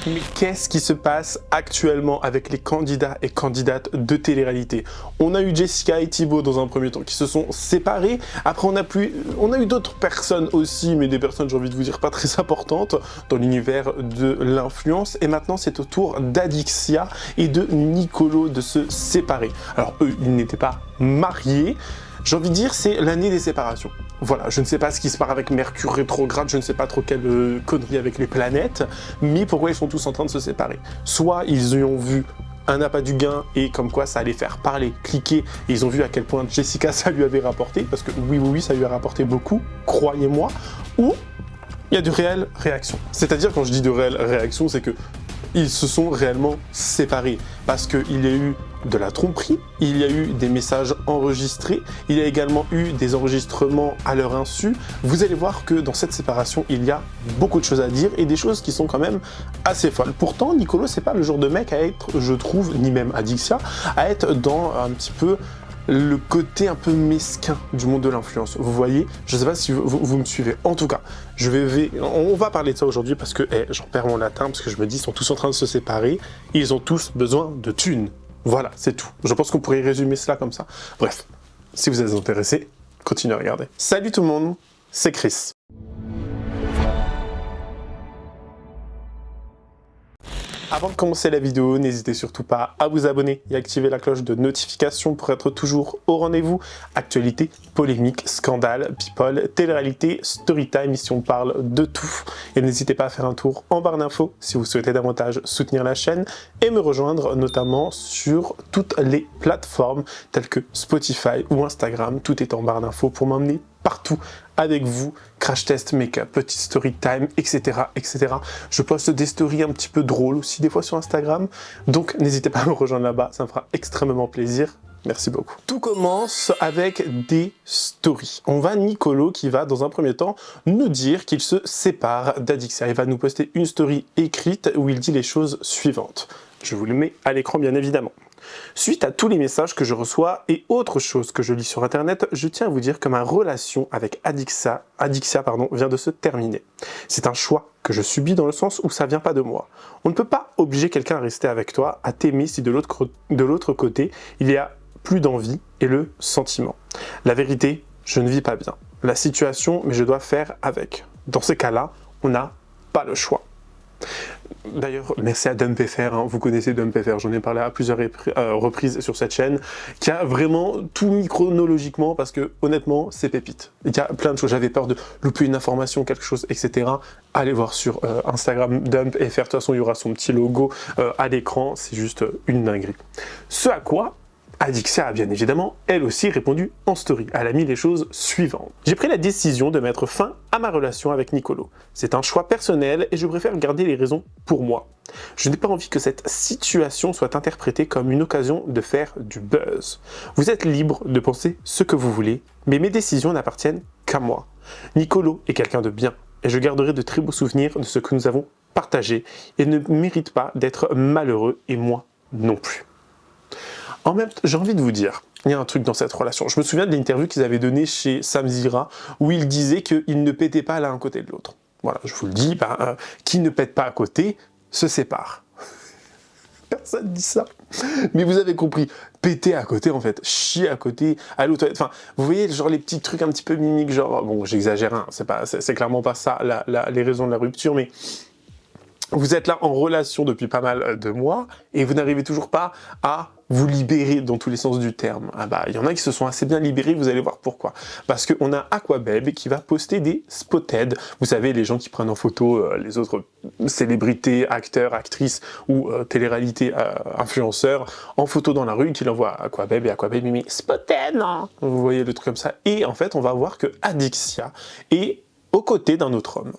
Mais qu'est-ce qui se passe actuellement avec les candidats et candidates de télé-réalité? On a eu Jessica et Thibaut dans un premier temps qui se sont séparés. Après, on a eu d'autres personnes aussi, mais des personnes, j'ai envie de vous dire, pas très importantes dans l'univers de l'influence. Et maintenant, c'est au tour d'Adixia et de Nicolo de se séparer. Alors eux, ils n'étaient pas mariés. J'ai envie de dire, c'est l'année des séparations. Voilà, je ne sais pas ce qui se passe avec Mercure rétrograde, je ne sais pas trop quelle connerie avec les planètes, mais pourquoi ils sont tous en train de se séparer? Soit ils y ont vu un appât du gain et comme quoi ça allait faire parler, cliquer, et ils ont vu à quel point Jessica ça lui avait rapporté, parce que oui, ça lui a rapporté beaucoup, croyez-moi, ou il y a de réelles réactions. C'est-à-dire, quand je dis de réelles réactions, c'est que ils se sont réellement séparés, parce qu'il y a eu de la tromperie, il y a eu des messages enregistrés, il y a également eu des enregistrements à leur insu. Vous allez voir que dans cette séparation, il y a beaucoup de choses à dire et des choses qui sont quand même assez folles. Pourtant, Nicolo, c'est pas le genre de mec à être, je trouve, ni même Adixia, à être dans un petit peu le côté un peu mesquin du monde de l'influence. Vous voyez, je sais pas si vous me suivez. En tout cas, on va parler de ça aujourd'hui parce que j'en perds mon latin, parce que je me dis, ils sont tous en train de se séparer, ils ont tous besoin de thunes. Voilà, c'est tout. Je pense qu'on pourrait résumer cela comme ça. Bref, si vous êtes intéressés, continuez à regarder. Salut tout le monde, c'est Chris. Avant de commencer la vidéo, n'hésitez surtout pas à vous abonner et activer la cloche de notification pour être toujours au rendez-vous. Actualité, polémique, scandale, people, télé-réalité, storytime, ici on parle de tout. Et n'hésitez pas à faire un tour en barre d'infos si vous souhaitez davantage soutenir la chaîne et me rejoindre notamment sur toutes les plateformes telles que Spotify ou Instagram. Tout est en barre d'infos pour m'emmener partout avec vous, crash test, make-up, petit story time, etc., etc. Je poste des stories un petit peu drôles aussi des fois sur Instagram, donc n'hésitez pas à me rejoindre là-bas, ça me fera extrêmement plaisir. Merci beaucoup. Tout commence avec des stories. On va Nicolo qui va dans un premier temps nous dire qu'il se sépare d'Adixia. Il va nous poster une story écrite où il dit les choses suivantes. Je vous le mets à l'écran bien évidemment. Suite à tous les messages que je reçois et autres choses que je lis sur internet, je tiens à vous dire que ma relation avec Adixia vient de se terminer. C'est un choix que je subis dans le sens où ça vient pas de moi. On ne peut pas obliger quelqu'un à rester avec toi, à t'aimer si de l'autre côté, il y a plus d'envie et le sentiment. La vérité, je ne vis pas bien. La situation, mais je dois faire avec. Dans ces cas-là, on n'a pas le choix. D'ailleurs, merci à DumpFR, hein. Vous connaissez DumpFR, j'en ai parlé à plusieurs reprises sur cette chaîne, qui a vraiment tout mis chronologiquement parce que honnêtement, c'est pépite. Il y a plein de choses, j'avais peur de louper une information, quelque chose, etc. Allez voir sur Instagram DumpFR, de toute façon il y aura son petit logo à l'écran, c'est juste une dinguerie. Ce à quoi Adixia a bien évidemment, elle aussi, répondu en story. Elle a mis les choses suivantes. J'ai pris la décision de mettre fin à ma relation avec Nicolo. C'est un choix personnel et je préfère garder les raisons pour moi. Je n'ai pas envie que cette situation soit interprétée comme une occasion de faire du buzz. Vous êtes libre de penser ce que vous voulez, mais mes décisions n'appartiennent qu'à moi. Nicolo est quelqu'un de bien et je garderai de très beaux souvenirs de ce que nous avons partagé et ne mérite pas d'être malheureux et moi non plus. En même temps, j'ai envie de vous dire, il y a un truc dans cette relation. Je me souviens de l'interview qu'ils avaient donnée chez Sam Zira, où il disait qu'ils ne pétaient pas l'un à côté de l'autre. Voilà, je vous le dis, qui ne pète pas à côté, se sépare. Personne dit ça. Mais vous avez compris, péter à côté en fait, chier à côté, aller aux toilettes. Enfin, vous voyez, genre les petits trucs un petit peu mimiques, genre, bon, j'exagère, hein, c'est clairement pas ça les raisons de la rupture, mais vous êtes là en relation depuis pas mal de mois et vous n'arrivez toujours pas à vous libérer dans tous les sens du terme. Ah bah, il y en a qui se sont assez bien libérés, vous allez voir pourquoi. Parce qu'on a Aquababe qui va poster des spotted. Vous savez, les gens qui prennent en photo les autres célébrités, acteurs, actrices ou télé-réalité influenceurs en photo dans la rue, qui l'envoient à Aquababe et Aquababe met spotted, non. Vous voyez le truc comme ça. Et en fait, on va voir que Adixia est aux côtés d'un autre homme.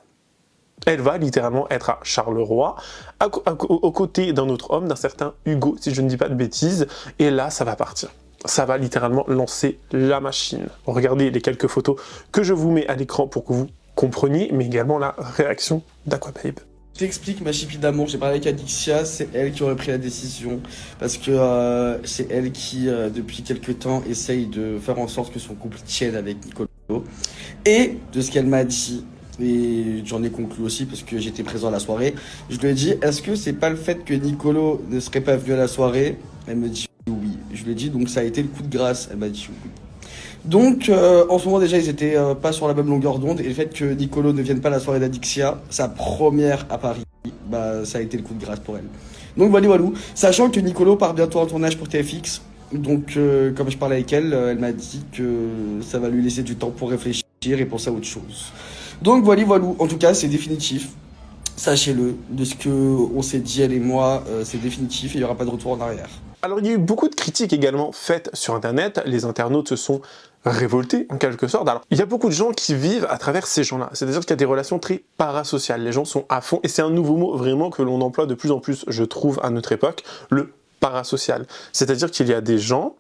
Elle va littéralement être à Charleroi, aux côtés d'un autre homme, d'un certain Hugo, si je ne dis pas de bêtises, et là, ça va partir. Ça va littéralement lancer la machine. Regardez les quelques photos que je vous mets à l'écran pour que vous compreniez, mais également la réaction d'Aquababe. Je t'explique ma chipie d'amour, j'ai parlé avec Adixia, c'est elle qui aurait pris la décision, parce que c'est elle qui, depuis quelques temps, essaye de faire en sorte que son couple tienne avec Nicolo. Et de ce qu'elle m'a dit, et j'en ai conclu aussi parce que j'étais présent à la soirée. Je lui ai dit, est-ce que c'est pas le fait que Nicolo ne serait pas venu à la soirée? Elle me dit oui. Je lui ai dit, donc ça a été le coup de grâce. Elle m'a dit oui. Donc, en ce moment déjà, ils étaient pas sur la même longueur d'onde, et le fait que Nicolo ne vienne pas à la soirée d'Adixia, sa première à Paris, bah ça a été le coup de grâce pour elle. Donc voilà, voilà. Sachant que Nicolo part bientôt en tournage pour TFX, donc comme je parlais avec elle, elle m'a dit que ça va lui laisser du temps pour réfléchir et penser à autre chose. Donc voilà, voilà. En tout cas, c'est définitif. Sachez-le, de ce que on s'est dit elle et moi, c'est définitif et il n'y aura pas de retour en arrière. Alors il y a eu beaucoup de critiques également faites sur internet, les internautes se sont révoltés en quelque sorte. Alors il y a beaucoup de gens qui vivent à travers ces gens-là, c'est-à-dire qu'il y a des relations très parasociales, les gens sont à fond, et c'est un nouveau mot vraiment que l'on emploie de plus en plus, je trouve, à notre époque, le parasocial. C'est-à-dire qu'il y a des gens,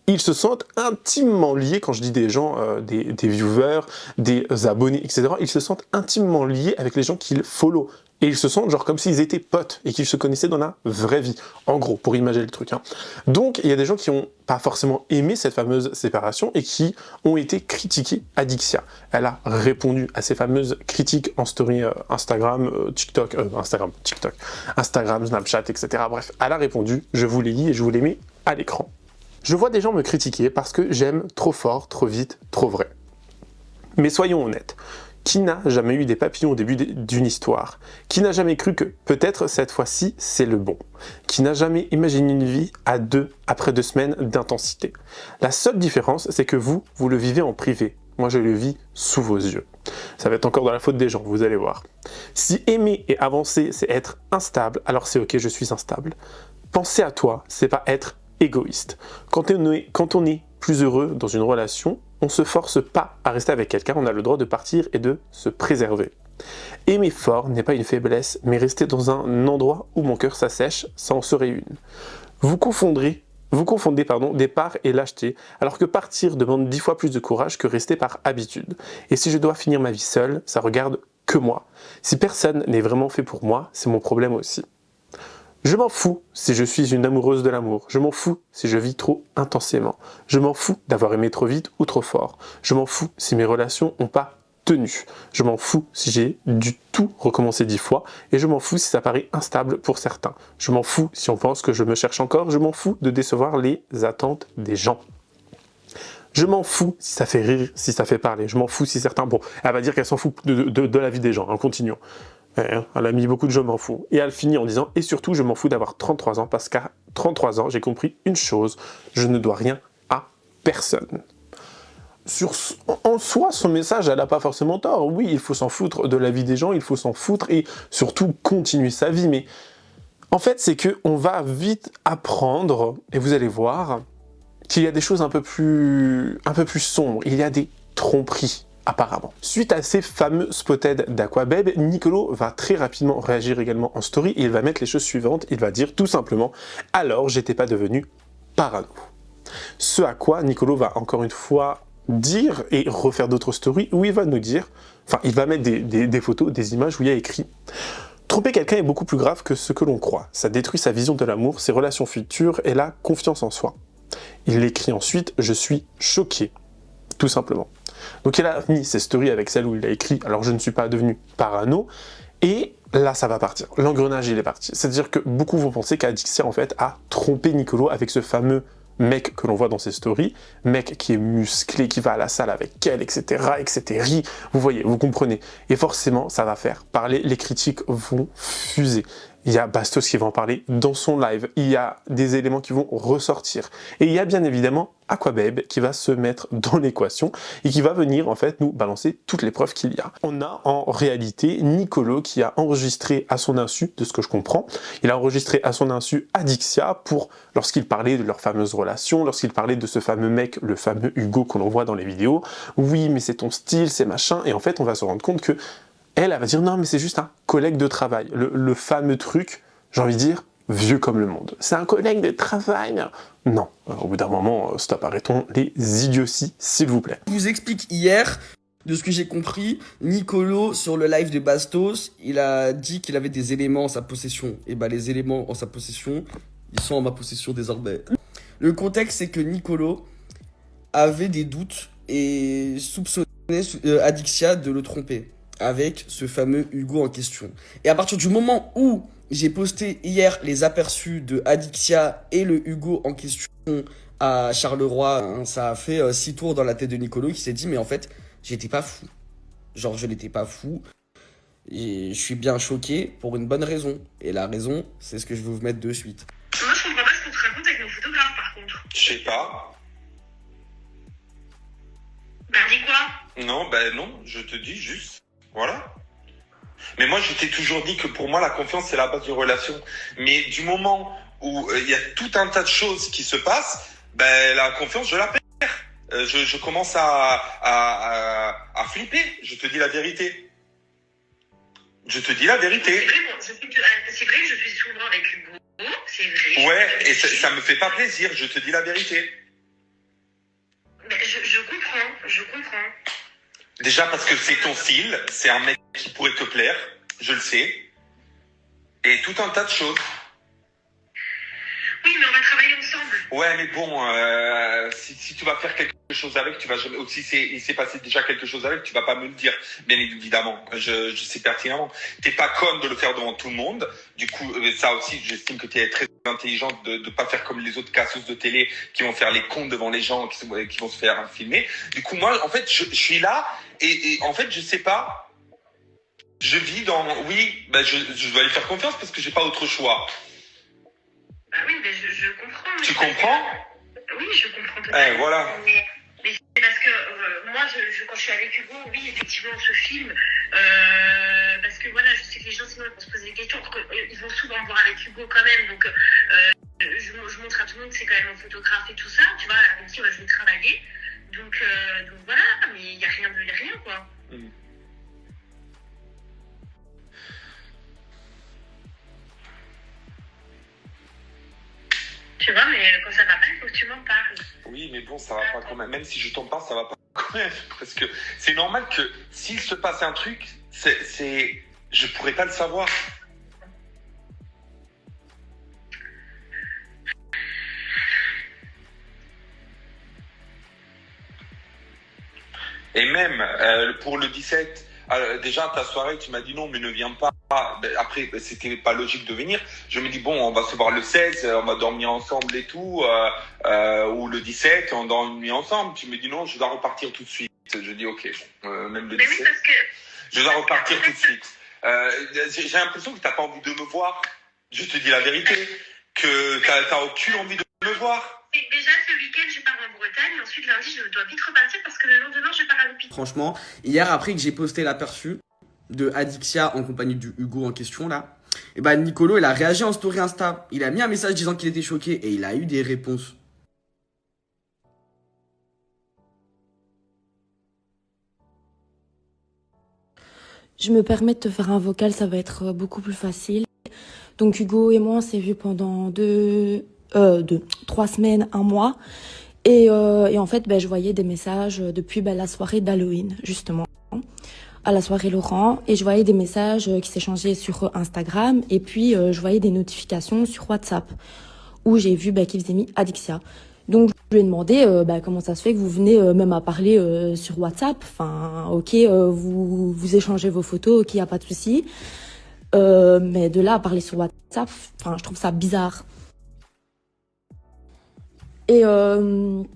ils se sentent intimement liés, quand je dis des gens, des viewers, des abonnés, etc., ils se sentent intimement liés avec les gens qu'ils follow. Et ils se sentent genre comme s'ils étaient potes et qu'ils se connaissaient dans la vraie vie. En gros, pour imaginer le truc. Hein. Donc, il y a des gens qui n'ont pas forcément aimé cette fameuse séparation et qui ont été critiqués à Dixia. Elle a répondu à ces fameuses critiques en story Instagram, Instagram, Snapchat, etc. Bref, elle a répondu, je vous les lis et je vous les mets à l'écran. Je vois des gens me critiquer parce que j'aime trop fort, trop vite, trop vrai. Mais soyons honnêtes. Qui n'a jamais eu des papillons au début d'une histoire? Qui n'a jamais cru que peut-être cette fois-ci c'est le bon? Qui n'a jamais imaginé une vie à deux après 2 semaines d'intensité? La seule différence, c'est que vous le vivez en privé. Moi, je le vis sous vos yeux. Ça va être encore dans la faute des gens, vous allez voir. Si aimer et avancer, c'est être instable, alors c'est ok, je suis instable. Penser à toi, c'est pas être égoïste. Quand on est plus heureux dans une relation, on ne se force pas à rester avec quelqu'un, on a le droit de partir et de se préserver. Aimer fort n'est pas une faiblesse, mais rester dans un endroit où mon cœur s'assèche, ça en serait une. Vous confondez départ et lâcheté, alors que partir demande 10 fois plus de courage que rester par habitude. Et si je dois finir ma vie seule, ça regarde que moi. Si personne n'est vraiment fait pour moi, c'est mon problème aussi. Je m'en fous si je suis une amoureuse de l'amour, je m'en fous si je vis trop intensément, je m'en fous d'avoir aimé trop vite ou trop fort, je m'en fous si mes relations n'ont pas tenu, je m'en fous si j'ai dû tout recommencer 10 fois, et je m'en fous si ça paraît instable pour certains, je m'en fous si on pense que je me cherche encore, je m'en fous de décevoir les attentes des gens. Je m'en fous si ça fait rire, si ça fait parler, je m'en fous si certains... Bon, elle va dire qu'elle s'en fout de la vie des gens, continuons. Elle a mis beaucoup de je m'en fous. Et elle finit en disant « Et surtout, je m'en fous d'avoir 33 ans, parce qu'à 33 ans, j'ai compris une chose, je ne dois rien à personne. » En soi, son message, elle n'a pas forcément tort. Oui, il faut s'en foutre de la vie des gens, il faut s'en foutre et surtout continuer sa vie. Mais en fait, c'est qu'on va vite apprendre, et vous allez voir, qu'il y a des choses un peu plus sombres. Il y a des tromperies. Apparemment. Suite à ces fameux spotted d'Aquababe, Nicolo va très rapidement réagir également en story et il va mettre les choses suivantes. Il va dire tout simplement « Alors, j'étais pas devenu parano ». Ce à quoi Nicolo va encore une fois dire et refaire d'autres stories où il va nous dire, enfin il va mettre des photos, des images où il y a écrit « Tromper quelqu'un est beaucoup plus grave que ce que l'on croit. Ça détruit sa vision de l'amour, ses relations futures et la confiance en soi. » Il écrit ensuite « Je suis choqué ». Tout simplement. Donc il a mis ses stories avec celle où il a écrit « Alors je ne suis pas devenu parano » et là ça va partir. L'engrenage il est parti. C'est-à-dire que beaucoup vont penser qu'Adixia en fait a trompé Nicolo avec ce fameux mec que l'on voit dans ses stories, mec qui est musclé, qui va à la salle avec elle, etc., etc. Vous voyez, vous comprenez. Et forcément ça va faire parler, les critiques vont fuser. Il y a Bastos qui va en parler dans son live, il y a des éléments qui vont ressortir. Et il y a bien évidemment Aquababe qui va se mettre dans l'équation et qui va venir en fait nous balancer toutes les preuves qu'il y a. On a en réalité Nicolo qui a enregistré à son insu, de ce que je comprends, il a enregistré à son insu Adixia pour, lorsqu'il parlait de leur fameuse relation, lorsqu'il parlait de ce fameux mec, le fameux Hugo qu'on voit dans les vidéos, oui mais c'est ton style, c'est machin, et en fait on va se rendre compte que elle va dire non mais c'est juste un collègue de travail, le fameux truc, j'ai envie de dire, vieux comme le monde. C'est un collègue de travail. Non, au bout d'un moment, stop, arrêtons les idioties, s'il vous plaît. Je vous explique hier, de ce que j'ai compris, Nicolo, sur le live de Bastos, il a dit qu'il avait des éléments en sa possession. Et bah les éléments en sa possession, ils sont en ma possession désormais. Le contexte, c'est que Nicolo avait des doutes et soupçonnait Adixia de le tromper. avec ce fameux Hugo en question. Et à partir du moment où j'ai posté hier les aperçus de Adixia et le Hugo en question à Charleroi, hein, ça a fait 6 tours dans la tête de Nicolo qui s'est dit mais en fait j'étais pas fou. Genre je n'étais pas fou. Et je suis bien choqué pour une bonne raison. Et la raison, c'est ce que je vais vous mettre de suite. Moi, je comprends pas ce qu'on te raconte avec nos photographes, par contre. Je sais pas. Bah, dis quoi? Non, ben non, je te dis juste. Voilà. Mais moi, je t'ai toujours dit que pour moi, la confiance, c'est la base d'une relation. Mais du moment où il y a tout un tas de choses qui se passent, ben la confiance, je la perds. Je commence à flipper. Je te dis la vérité. Je te dis la vérité. C'est vrai, bon, c'est vrai que je suis souvent avec Hugo. C'est vrai. Ouais, et ça me fait pas plaisir. Je te dis la vérité. Mais je comprends. Déjà parce que c'est ton style, c'est un mec qui pourrait te plaire, je le sais. Et tout un tas de choses. Oui, mais on va travailler ensemble. Ouais, mais bon, si tu vas faire quelque chose avec, tu vas jamais. Ou si il s'est passé déjà quelque chose avec, tu vas pas me le dire, bien évidemment. Je sais pertinemment. T'es pas conne de le faire devant tout le monde. Du coup, ça aussi, j'estime que tu es très intelligente de pas faire comme les autres casseuses de télé qui vont faire les cons devant les gens, qui vont se faire filmer. Du coup, moi, en fait, je suis là et en fait, je sais pas. Je vis dans. Oui, ben je dois lui faire confiance parce que j'ai pas autre choix. Bah oui, mais je comprends. Tu comprends? Oui, je comprends totalement. Voilà. Mais c'est parce que moi, quand je suis avec Hugo, oui, effectivement, on se filme. Parce que voilà, je sais que les gens, sinon, ils vont se poser des questions. Ils vont souvent me voir avec Hugo quand même. Donc, je montre à tout le monde que c'est quand même un photographe et tout ça. Tu vois, avec qui je vais travailler. Donc voilà, mais il n'y a rien, quoi. Tu vois, mais quand ça va pas, il faut que tu m'en parles. Oui, mais bon, ça va pas quand même. Même si je t'en parle, ça va pas quand même. Parce que c'est normal que s'il se passe un truc, je pourrais pas le savoir. Et même pour le 17, déjà ta soirée, tu m'as dit non, mais ne viens pas. Après, c'était pas logique de venir. Je me dis bon, on va se voir le 16, on va dormir ensemble et tout, ou le 17, on dormit ensemble. Tu me dis non, je dois repartir tout de suite. Je dis ok, même le 17. Oui, parce que... Je dois repartir tout de suite. J'ai l'impression que t'as pas envie de me voir. Je te dis la vérité, que t'as aucune envie de me voir. Déjà, ce week-end, je pars en Bretagne. Et ensuite, lundi, je dois vite repartir parce que le lendemain, je pars à l'hôpital. Franchement, hier, après que j'ai posté l'aperçu de Adixia en compagnie du Hugo en question, là, et ben Nicolo, il a réagi en story Insta. Il a mis un message disant qu'il était choqué et il a eu des réponses. Je me permets de te faire un vocal, ça va être beaucoup plus facile. Donc Hugo et moi, on s'est vus pendant 3 semaines, 1 mois. Et en fait, je voyais des messages depuis la soirée d'Halloween, justement, à la soirée Laurent. Et je voyais des messages qui s'échangeaient sur Instagram. Et puis, je voyais des notifications sur WhatsApp, où j'ai vu qu'il faisait mis Adixia. Donc, je lui ai demandé comment ça se fait que vous venez même à parler sur WhatsApp. Enfin, ok, vous échangez vos photos, ok, y a pas de souci. Mais de là à parler sur WhatsApp, enfin, je trouve ça bizarre. Et donc,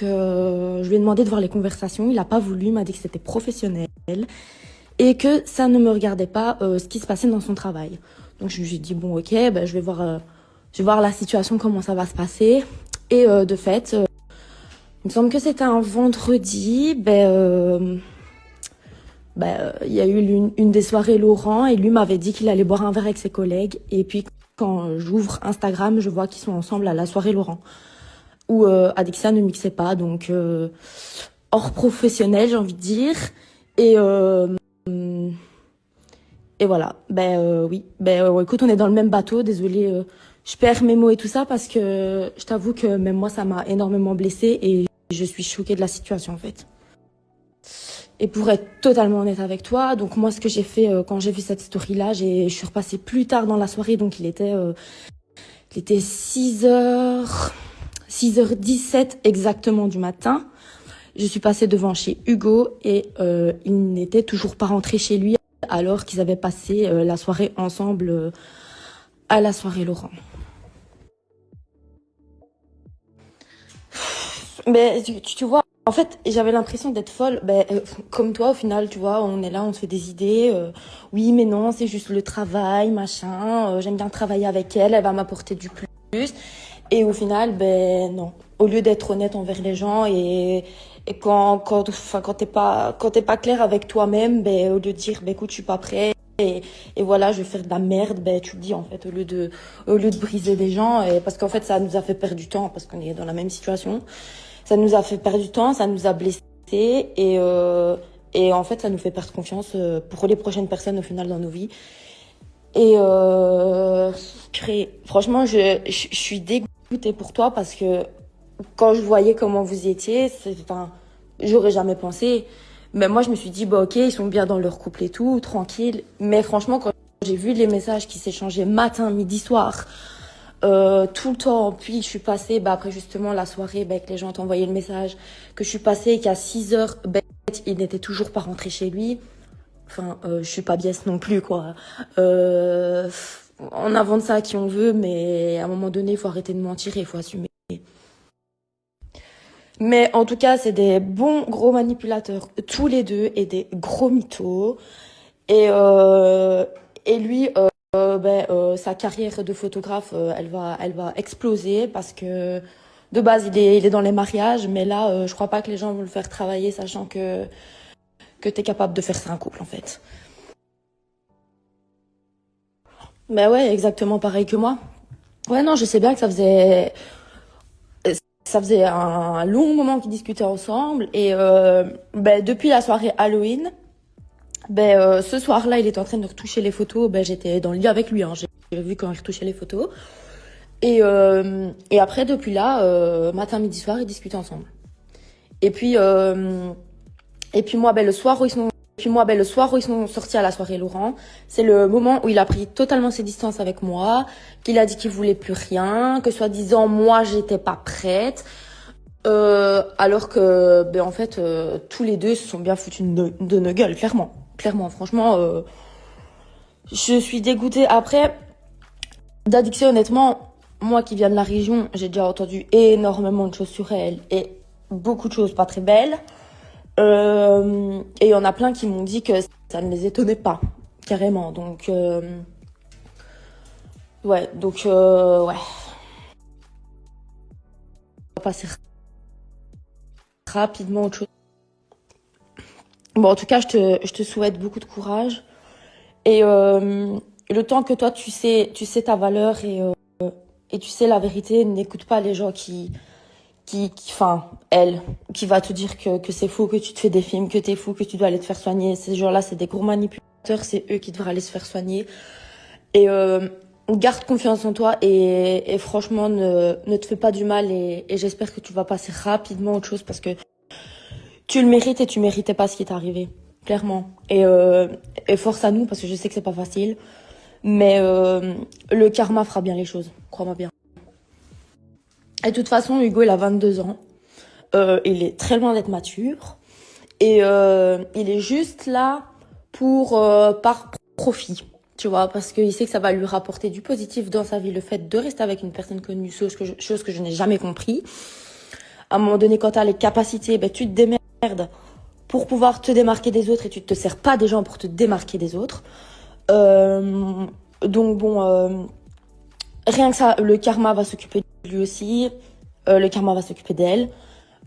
je lui ai demandé de voir les conversations. Il n'a pas voulu, il m'a dit que c'était professionnel et que ça ne me regardait pas ce qui se passait dans son travail. Donc, je lui ai dit, bon, ok, je vais voir la situation, comment ça va se passer. Et de fait, il me semble que c'était un vendredi, il y a eu une des soirées Laurent et lui m'avait dit qu'il allait boire un verre avec ses collègues. Et puis, quand j'ouvre Instagram, je vois qu'ils sont ensemble à la soirée Laurent, où Adixia ne mixait pas, donc hors professionnel, j'ai envie de dire. Et voilà, oui. Écoute, on est dans le même bateau, désolée, je perds mes mots et tout ça parce que je t'avoue que même moi, ça m'a énormément blessée et je suis choquée de la situation, en fait. Et pour être totalement honnête avec toi, donc moi, ce que j'ai fait quand j'ai vu cette story-là, je suis repassée plus tard dans la soirée, donc il était 6h17 exactement du matin. je suis passée devant chez Hugo et il n'était toujours pas rentré chez lui alors qu'ils avaient passé la soirée ensemble à la soirée Laurent. Mais tu vois, en fait, j'avais l'impression d'être folle. Comme toi, au final, tu vois, on est là, on se fait des idées. Oui, mais non, c'est juste le travail, machin. J'aime bien travailler avec elle, elle va m'apporter du plus. Et au final, non. Au lieu d'être honnête envers les gens et quand t'es pas clair avec toi-même, au lieu de dire, écoute, je suis pas prêt. Et voilà, je vais faire de la merde, tu le dis en fait, au lieu de briser des gens, et parce qu'en fait, ça nous a fait perdre du temps, parce qu'on est dans la même situation. Ça nous a fait perdre du temps, ça nous a blessés, et en fait, ça nous fait perdre confiance pour les prochaines personnes au final dans nos vies. Et franchement, je suis dégoûtée pour toi parce que quand je voyais comment vous étiez, j'aurais jamais pensé. Mais moi, je me suis dit, ok, ils sont bien dans leur couple et tout, tranquille. Mais franchement, quand j'ai vu les messages qui s'échangeaient matin, midi, soir, tout le temps, puis je suis passée, après justement la soirée, que les gens t'envoyaient le message, que je suis passée et qu'à 6 heures, il n'était toujours pas rentré chez lui. Enfin, je suis pas biaise non plus, quoi. On invente ça à qui on veut, mais à un moment donné, il faut arrêter de mentir et il faut assumer. Mais en tout cas, c'est des bons gros manipulateurs, tous les deux, et des gros mythos. Et lui, sa carrière de photographe, elle va exploser parce que de base, il est dans les mariages, mais là, je crois pas que les gens vont le faire travailler, sachant que t'es capable de faire ça un couple, en fait. Ouais, exactement pareil que moi. Ouais, non, je sais bien que ça faisait un long moment qu'ils discutaient ensemble et depuis la soirée Halloween, ce soir-là, il était en train de retoucher les photos. J'étais dans le lit avec lui, hein. J'ai vu quand il retouchait les photos. Et après, depuis là, matin, midi, soir, ils discutaient ensemble. Et puis moi, le soir où ils sont sortis à la soirée Laurent, c'est le moment où il a pris totalement ses distances avec moi, qu'il a dit qu'il voulait plus rien, que soi-disant moi j'étais pas prête, alors que en fait tous les deux se sont bien foutus de nos gueules, clairement, franchement, je suis dégoûtée. Après, d'Adixia, honnêtement, moi qui viens de la région, j'ai déjà entendu énormément de choses sur elle et beaucoup de choses pas très belles. Et il y en a plein qui m'ont dit que ça ne les étonnait pas, carrément. Donc, ouais. On va passer rapidement à autre chose. Bon, en tout cas, je te souhaite beaucoup de courage. Et le temps que toi, tu sais ta valeur et tu sais la vérité, n'écoute pas les gens qui va te dire que c'est faux, que tu te fais des films, que t'es fou, que tu dois aller te faire soigner. Ces gens-là, c'est des gros manipulateurs, c'est eux qui devraient aller se faire soigner. Et garde confiance en toi et franchement, ne te fais pas du mal et j'espère que tu vas passer rapidement à autre chose parce que tu le mérites et tu méritais pas ce qui t'est arrivé, clairement. Et force à nous parce que je sais que c'est pas facile, mais le karma fera bien les choses, crois-moi bien. Et de toute façon, Hugo, il a 22 ans. Il est très loin d'être mature. Et il est juste là par profit, tu vois, parce qu'il sait que ça va lui rapporter du positif dans sa vie, le fait de rester avec une personne connue, chose que je n'ai jamais compris. À un moment donné, quand tu as les capacités, tu te démerdes pour pouvoir te démarquer des autres et tu te sers pas des gens pour te démarquer des autres. Donc bon, rien que ça, le karma va s'occuper de lui aussi. Le karma va s'occuper d'elle.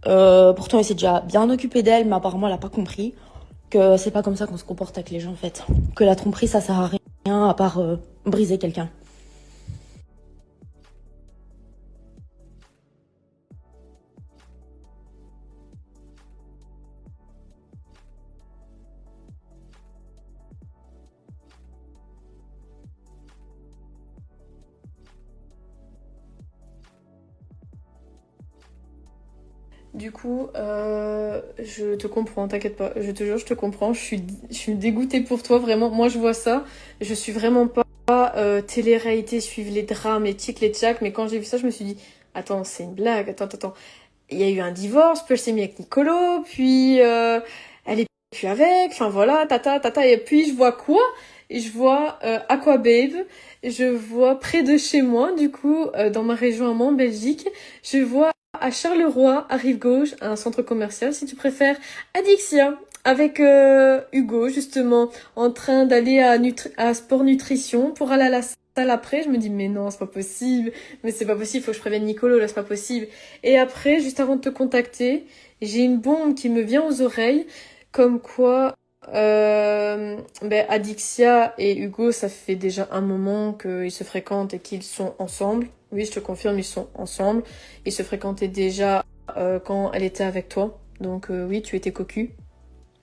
Pourtant, il s'est déjà bien occupé d'elle, mais apparemment, elle a pas compris que c'est pas comme ça qu'on se comporte avec les gens, en fait. Que la tromperie, ça sert à rien à part briser quelqu'un. Du coup, je te comprends, t'inquiète pas. Je te jure, je te comprends. Je suis dégoûtée pour toi, vraiment. Moi, je vois ça. Je suis vraiment pas télé-réalité, suivre les drames, les tics, les tchacs. Mais quand j'ai vu ça, je me suis dit, attends, c'est une blague. Attends. il y a eu un divorce, puis elle s'est mise avec Nicolo, puis elle est plus avec, enfin voilà, tata, et puis je vois quoi? Je vois Aquababe, je vois près de chez moi, du coup, dans ma région à moi, en Belgique, je vois à Charleroi, à Rive-Gauche, un centre commercial, si tu préfères, Adixia, avec Hugo, justement, en train d'aller à Sport Nutrition pour aller à la salle après. Je me dis, mais non, c'est pas possible, mais c'est pas possible, faut que je prévienne Nicolo, là, c'est pas possible. Et après, juste avant de te contacter, j'ai une bombe qui me vient aux oreilles, comme quoi Adixia et Hugo, ça fait déjà un moment qu'ils se fréquentent et qu'ils sont ensemble. Oui, je te confirme, ils sont ensemble. Ils se fréquentaient déjà quand elle était avec toi. Donc oui, tu étais cocu,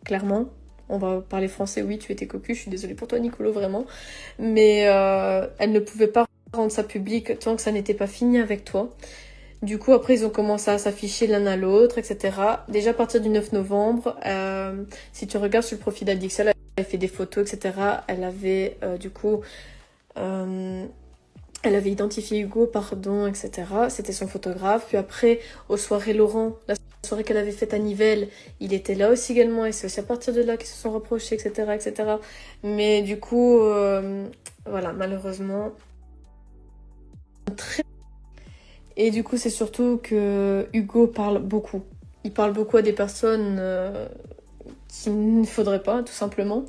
clairement. On va parler français, oui, tu étais cocu. Je suis désolée pour toi, Nicolo, vraiment. Mais elle ne pouvait pas rendre ça public tant que ça n'était pas fini avec toi. Du coup, après, ils ont commencé à s'afficher l'un à l'autre, etc. Déjà, à partir du 9 novembre, si tu regardes sur le profil d'Adixia, elle avait fait des photos, etc. Elle avait, elle avait identifié Hugo, pardon, etc. C'était son photographe. Puis après, aux soirées Laurent, la soirée qu'elle avait faite à Nivelles, il était là aussi également. Et c'est aussi à partir de là qu'ils se sont rapprochés, etc., etc. Mais du coup, voilà, malheureusement... Et du coup, c'est surtout que Hugo parle beaucoup. Il parle beaucoup à des personnes qu'il ne faudrait pas, tout simplement.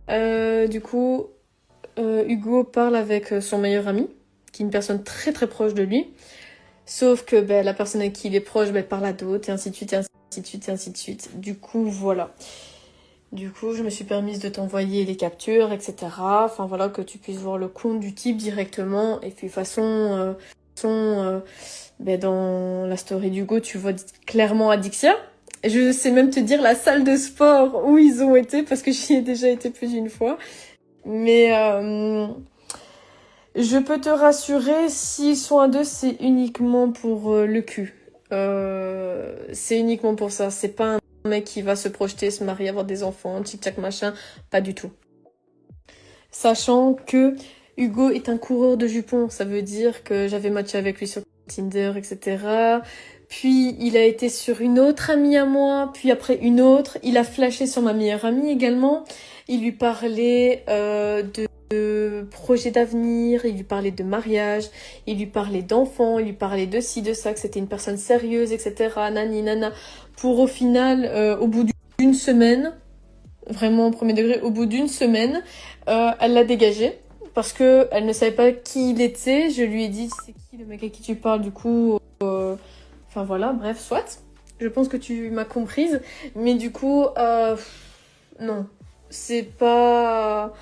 Du coup, Hugo parle avec son meilleur ami, qui est une personne très très proche de lui. Sauf que la personne avec qui il est proche parle à d'autres, et ainsi de suite, et ainsi de suite, et ainsi de suite. Du coup, voilà. Du coup, je me suis permise de t'envoyer les captures, etc. Enfin voilà, que tu puisses voir le compte du type directement. Et puis, de toute façon... dans la story d'Hugo, tu vois clairement Adixia. Je sais même te dire la salle de sport où ils ont été, parce que j'y ai déjà été plus d'une fois. Mais je peux te rassurer, s'ils sont à deux, c'est uniquement pour le cul. C'est uniquement pour ça. C'est pas un mec qui va se projeter, se marier, avoir des enfants, tic-tac machin. Pas du tout. Sachant que Hugo est un coureur de jupons, ça veut dire que j'avais matché avec lui sur Tinder, etc. Puis il a été sur une autre amie à moi, puis après une autre. Il a flashé sur ma meilleure amie également. Il lui parlait de projets d'avenir, il lui parlait de mariage, il lui parlait d'enfants, il lui parlait de ci, de ça, que c'était une personne sérieuse, etc. Nani, nana. Pour au final, au bout d'une semaine, vraiment au premier degré, au bout d'une semaine, elle l'a dégagé. Parce que elle ne savait pas qui il était. Je lui ai dit, c'est qui le mec à qui tu parles, du coup... Enfin voilà, bref, soit. Je pense que tu m'as comprise. Mais du coup, non. C'est pas...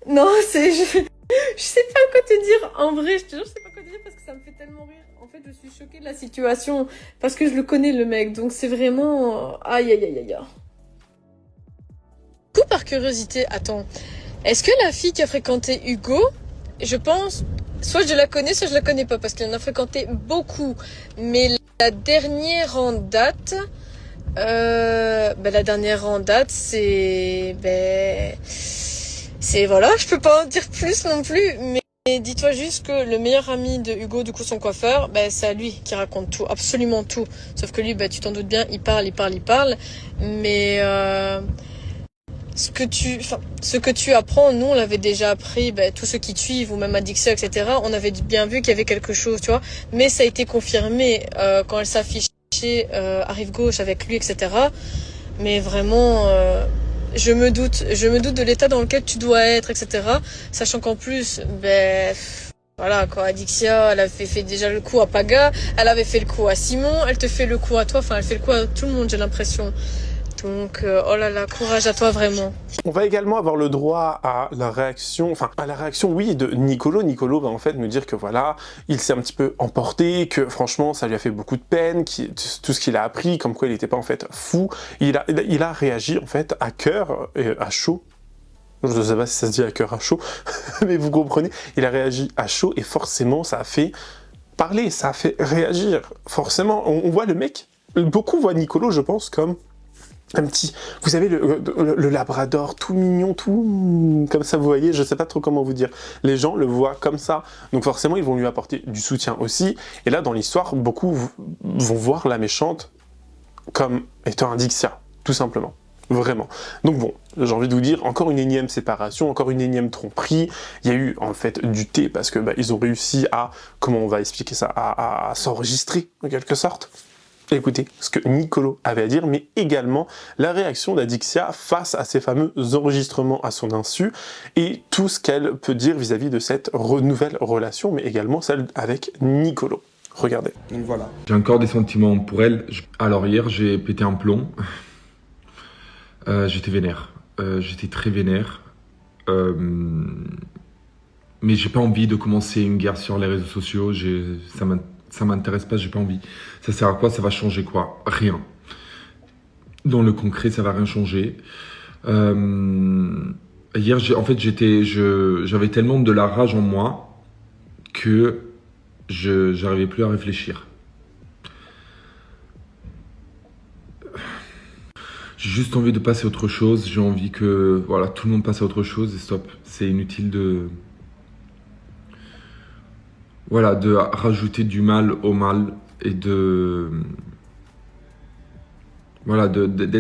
Non, c'est... Je sais pas quoi te dire. En vrai, je te jure, je sais pas quoi te dire parce que ça me fait tellement rire. En fait, je suis choquée de la situation. Parce que je le connais, le mec. Donc c'est vraiment... Aïe, aïe, aïe, aïe. Du coup, par curiosité, attends... Est-ce que la fille qui a fréquenté Hugo, je pense, soit je la connais, soit je la connais pas, parce qu'elle en a fréquenté beaucoup. Mais la dernière en date, c'est, c'est voilà, je peux pas en dire plus non plus. Mais dis-toi juste que le meilleur ami de Hugo, du coup son coiffeur, c'est à lui qui raconte tout, absolument tout. Sauf que lui, tu t'en doutes bien, il parle. Mais ce que tu apprends, nous on l'avait déjà appris, tous ceux qui te suivent ou même Adixia, etc. On avait bien vu qu'il y avait quelque chose, tu vois. Mais ça a été confirmé quand elle s'affichait à Rive-Gauche avec lui, etc. Mais vraiment, je me doute de l'état dans lequel tu dois être, etc. Sachant qu'en plus, voilà quoi, Adixia, elle avait fait déjà le coup à Paga, elle avait fait le coup à Simon, elle te fait le coup à toi, enfin elle fait le coup à tout le monde, j'ai l'impression. Donc, oh là là, courage à toi, vraiment. On va également avoir le droit à la réaction, oui, de Nicolo. Nicolo va en fait me dire que voilà, il s'est un petit peu emporté, que franchement, ça lui a fait beaucoup de peine, tout ce qu'il a appris, comme quoi il n'était pas en fait fou. Il a réagi en fait à cœur, à chaud. Je ne sais pas si ça se dit à cœur à chaud, mais vous comprenez, il a réagi à chaud et forcément, ça a fait parler, ça a fait réagir. Forcément, on voit le mec, beaucoup voient Nicolo, je pense, comme un petit, vous savez, le labrador tout mignon, tout comme ça, vous voyez, je sais pas trop comment vous dire. Les gens le voient comme ça, donc forcément ils vont lui apporter du soutien aussi. Et là, dans l'histoire, beaucoup vont voir la méchante comme étant un Dixia, tout simplement. Vraiment. Donc bon, j'ai envie de vous dire, encore une énième séparation, encore une énième tromperie. Il y a eu en fait du thé parce que ils ont réussi à, comment on va expliquer ça, à s'enregistrer en quelque sorte. Écoutez ce que Nicolo avait à dire, mais également la réaction d'Adixia face à ces fameux enregistrements à son insu et tout ce qu'elle peut dire vis-à-vis de cette nouvelle relation, mais également celle avec Nicolo. Regardez. Donc voilà. J'ai encore des sentiments pour elle. Alors hier, j'ai pété un plomb. J'étais vénère. J'étais très vénère. Mais j'ai pas envie de commencer une guerre sur les réseaux sociaux. Ça m'intéresse pas, j'ai pas envie. Ça sert à quoi? Ça va changer quoi? Rien. Dans le concret, ça va rien changer. Hier, j'avais tellement de la rage en moi que j'arrivais plus à réfléchir. J'ai juste envie de passer à autre chose. J'ai envie que voilà, tout le monde passe à autre chose et stop. C'est inutile de rajouter du mal au mal et d'être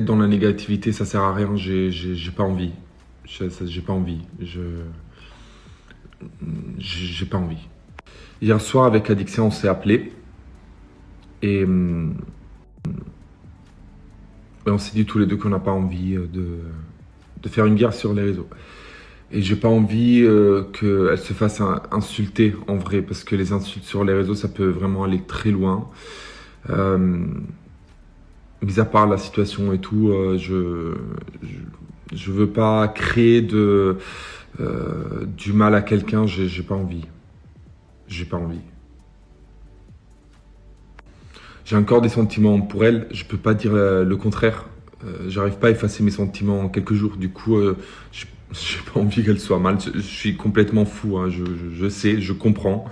dans la négativité, ça sert à rien. J'ai pas envie. J'ai pas envie. J'ai pas envie. Hier soir avec Adixia, on s'est appelé et on s'est dit tous les deux qu'on n'a pas envie de faire une guerre sur les réseaux. Et j'ai pas envie qu'elle se fasse insulter en vrai, parce que les insultes sur les réseaux, ça peut vraiment aller très loin. Mis à part la situation et tout, je veux pas créer du mal à quelqu'un, j'ai pas envie. J'ai pas envie. J'ai encore des sentiments pour elle, je peux pas dire le contraire. J'arrive pas à effacer mes sentiments en quelques jours, du coup, j'ai pas envie qu'elle soit mal. Je suis complètement fou, hein. Je sais, je comprends.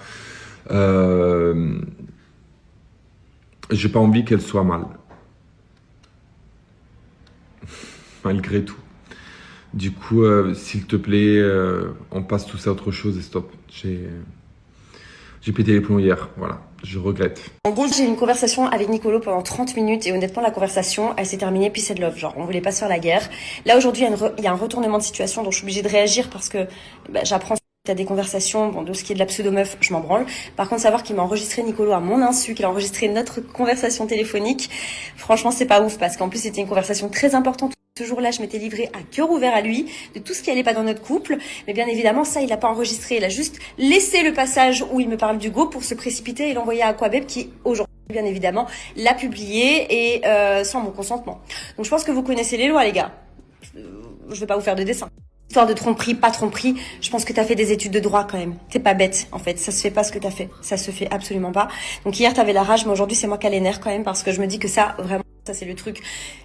J'ai pas envie qu'elle soit mal. Malgré tout. Du coup, s'il te plaît, on passe tout ça à autre chose et stop. J'ai pété les plombs hier, voilà, je regrette. En gros, j'ai eu une conversation avec Nicolo pendant 30 minutes et honnêtement, la conversation, elle s'est terminée peace and love. Genre, on voulait pas se faire la guerre. Là, aujourd'hui, il y a un retournement de situation dont je suis obligée de réagir parce que j'apprends à des conversations, bon, de ce qui est de la pseudo-meuf, je m'en branle. Par contre, savoir qu'il m'a enregistré Nicolo à mon insu, qu'il a enregistré notre conversation téléphonique, franchement, c'est pas ouf parce qu'en plus, c'était une conversation très importante. Ce jour-là, je m'étais livrée à cœur ouvert à lui de tout ce qui allait pas dans notre couple. Mais bien évidemment, ça, il a pas enregistré. Il a juste laissé le passage où il me parle d'Hugo pour se précipiter et l'envoyer à Aquabeb qui, aujourd'hui, bien évidemment, l'a publié et sans mon consentement. Donc, je pense que vous connaissez les lois, les gars. Je vais pas vous faire de dessin. Histoire de tromperie, pas tromperie, je pense que t'as fait des études de droit quand même. T'es pas bête, en fait. Ça se fait pas ce que t'as fait. Ça se fait absolument pas. Donc hier, t'avais la rage, mais aujourd'hui, c'est moi qui ai les nerfs quand même parce que je me dis que ça, vraiment, ça c'est le truc.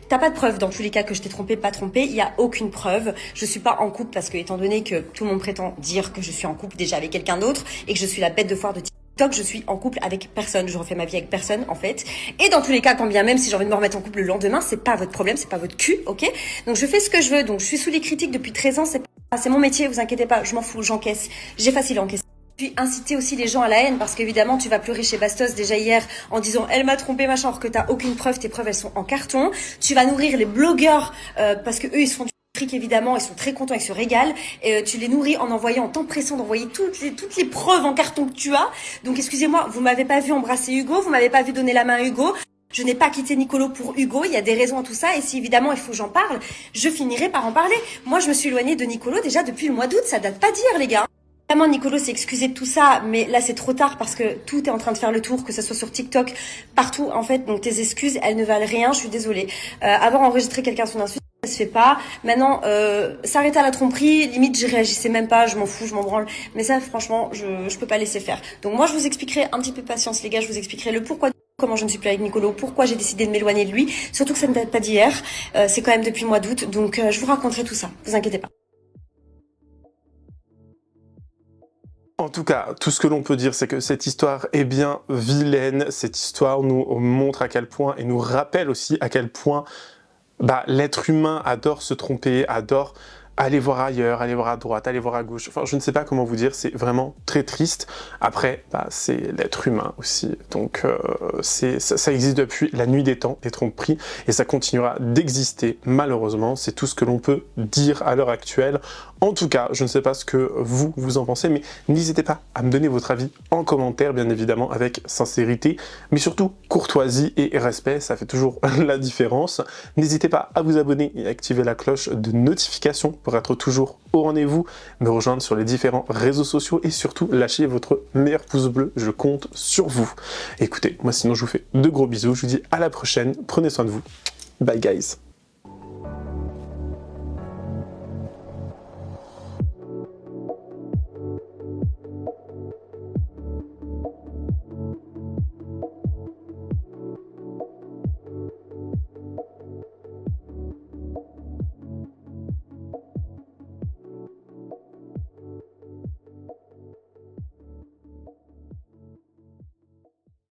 T'as pas de preuve dans tous les cas que je t'ai trompé, pas trompé. Il y a aucune preuve. Je suis pas en couple parce que, étant donné que tout le monde prétend dire que je suis en couple déjà avec quelqu'un d'autre et que je suis la bête de foire de TikTok, je suis en couple avec personne. Je refais ma vie avec personne, en fait. Et dans tous les cas, quand bien même si j'ai envie de me remettre en couple le lendemain, c'est pas votre problème, c'est pas votre cul, ok? Donc je fais ce que je veux. Donc je suis sous les critiques depuis 13 ans. C'est mon métier, vous inquiétez pas. Je m'en fous, j'encaisse. J'ai facile à encaisser. Puis inciter aussi les gens à la haine parce qu'évidemment tu vas pleurer chez Bastos déjà hier en disant elle m'a trompé machin alors que t'as aucune preuve, tes preuves elles sont en carton. Tu vas nourrir les blogueurs parce que eux ils se font du fric évidemment, ils sont très contents, ils se régalent. Et tu les nourris en envoyant, en t'empressant d'envoyer toutes les preuves en carton que tu as. Donc excusez-moi, vous m'avez pas vu embrasser Hugo, vous m'avez pas vu donner la main à Hugo. Je n'ai pas quitté Nicolo pour Hugo, il y a des raisons à tout ça, et si évidemment il faut que j'en parle, je finirai par en parler. Moi je me suis éloignée de Nicolo déjà depuis le mois d'août, ça date pas d'hier les gars. Évidemment Nicolo s'est excusé de tout ça, mais là c'est trop tard parce que tout est en train de faire le tour, que ce soit sur TikTok, partout en fait, donc tes excuses elles ne valent rien, je suis désolée. Avoir enregistré quelqu'un sur insulte, ça se fait pas. Maintenant, s'arrêter à la tromperie, limite j'y réagissais même pas, je m'en fous, je m'en branle. Mais ça franchement, je peux pas laisser faire. Donc moi je vous expliquerai un petit peu de patience les gars, je vous expliquerai le pourquoi, comment je ne suis plus avec Nicolo, pourquoi j'ai décidé de m'éloigner de lui. Surtout que ça ne date pas d'hier, c'est quand même depuis le mois d'août, donc je vous raconterai tout ça, vous inquiétez pas. En tout cas, tout ce que l'on peut dire, c'est que cette histoire est bien vilaine. Cette histoire nous montre à quel point, et nous rappelle aussi à quel point l'être humain adore se tromper, adore aller voir ailleurs, aller voir à droite, aller voir à gauche. Enfin, je ne sais pas comment vous dire, c'est vraiment très triste. Après, c'est l'être humain aussi. Donc, ça existe depuis la nuit des temps, les tromperies, et ça continuera d'exister, malheureusement. C'est tout ce que l'on peut dire à l'heure actuelle. En tout cas, je ne sais pas ce que vous en pensez, mais n'hésitez pas à me donner votre avis en commentaire, bien évidemment, avec sincérité, mais surtout courtoisie et respect, ça fait toujours la différence. N'hésitez pas à vous abonner et activer la cloche de notification pour être toujours au rendez-vous, me rejoindre sur les différents réseaux sociaux et surtout lâcher votre meilleur pouce bleu, je compte sur vous. Écoutez, moi sinon je vous fais de gros bisous, je vous dis à la prochaine, prenez soin de vous, bye guys.